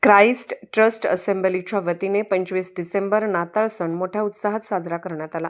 Christ trust असेंब्लीच्या वतीने 25 December नाताळ सण मोठ्या उत्साहात साजरा करण्यात आला.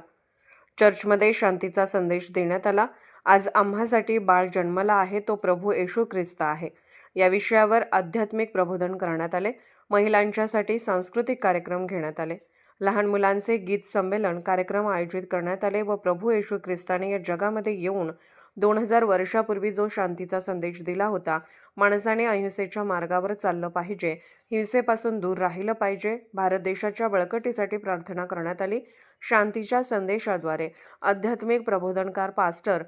चर्चमध्ये शांतीचा संदेश देण्यात आला. आज आम्हासाठी बाळ जन्मला आहे, तो प्रभू येशू ख्रिस्त आहे. या विषयावर आध्यात्मिक प्रबोधन करण्यात आले. महिलांच्यासाठी सांस्कृतिक कार्यक्रम घेण्यात आले. लहान मुलांचे गीत संमेलन कार्यक्रम आयोजित करण्यात आले व प्रभू येशू ख्रिस्ताने या जगामध्ये येऊन 2000 वर्षापूर्वी जो शांतीचा संदेश दिला होता, माणसाने अहिंसेच्या मार्गावर चाललं पाहिजे, हिंसेपासून दूर राहिलं पाहिजे, भारत देशाच्या बळकटीसाठी प्रार्थना करण्यात आली. शांतीच्या संदेशाद्वारे आध्यात्मिक प्रबोधनकार पास्टर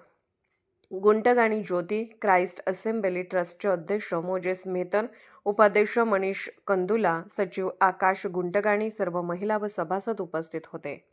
गुंटगाणी ज्योती, क्राइस्ट असेंब्ली ट्रस्टचे अध्यक्ष मोजेस मेहतर, उपाध्यक्ष मनीष कंदुला, सचिव आकाश गुंटगाणी, सर्व महिला व सभासद उपस्थित होते.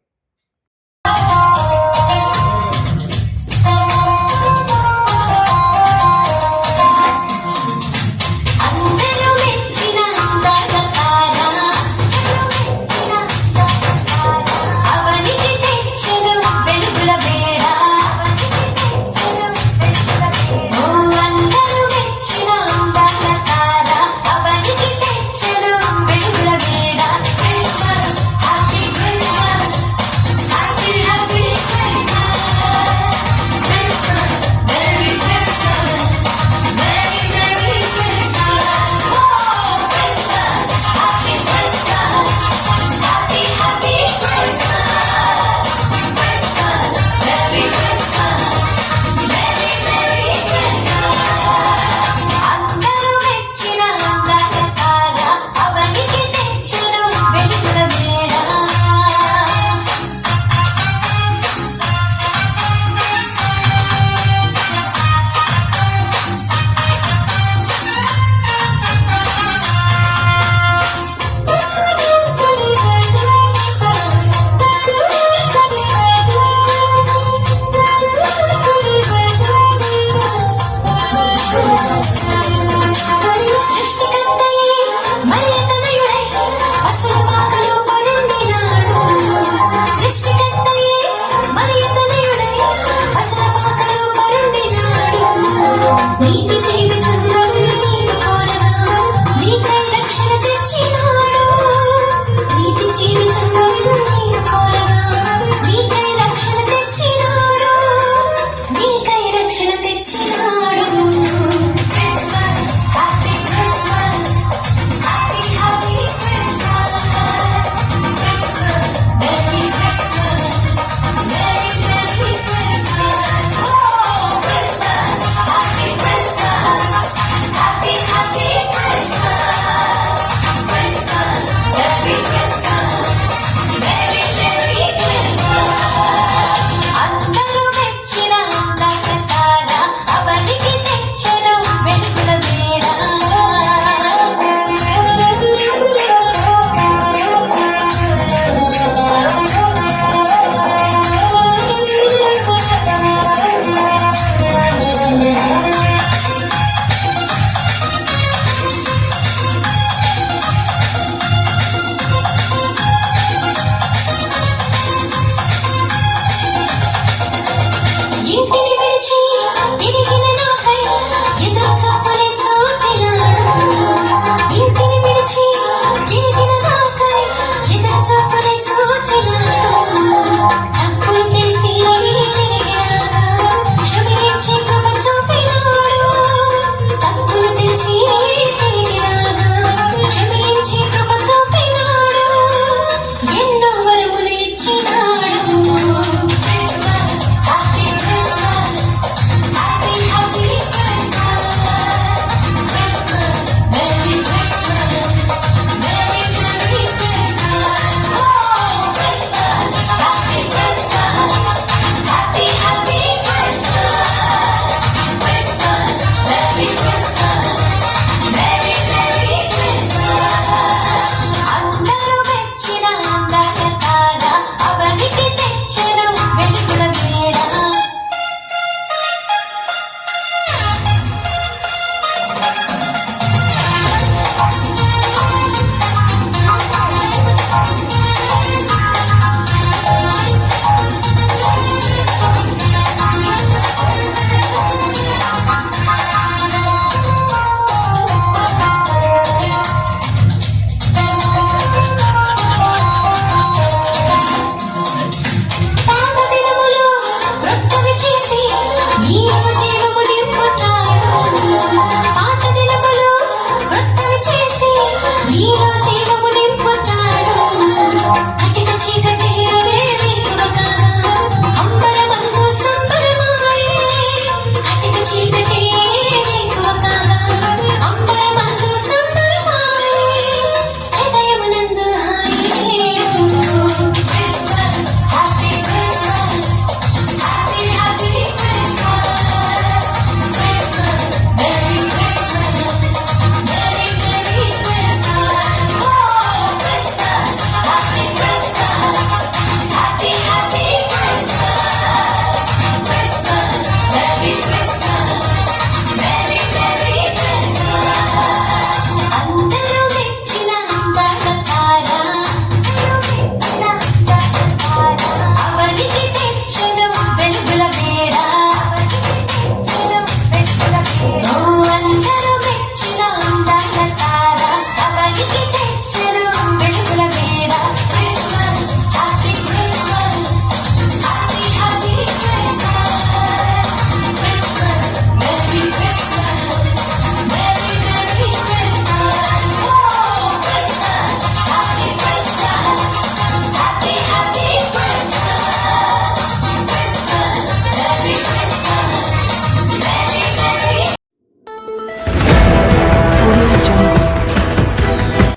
వెలుగుల వేడ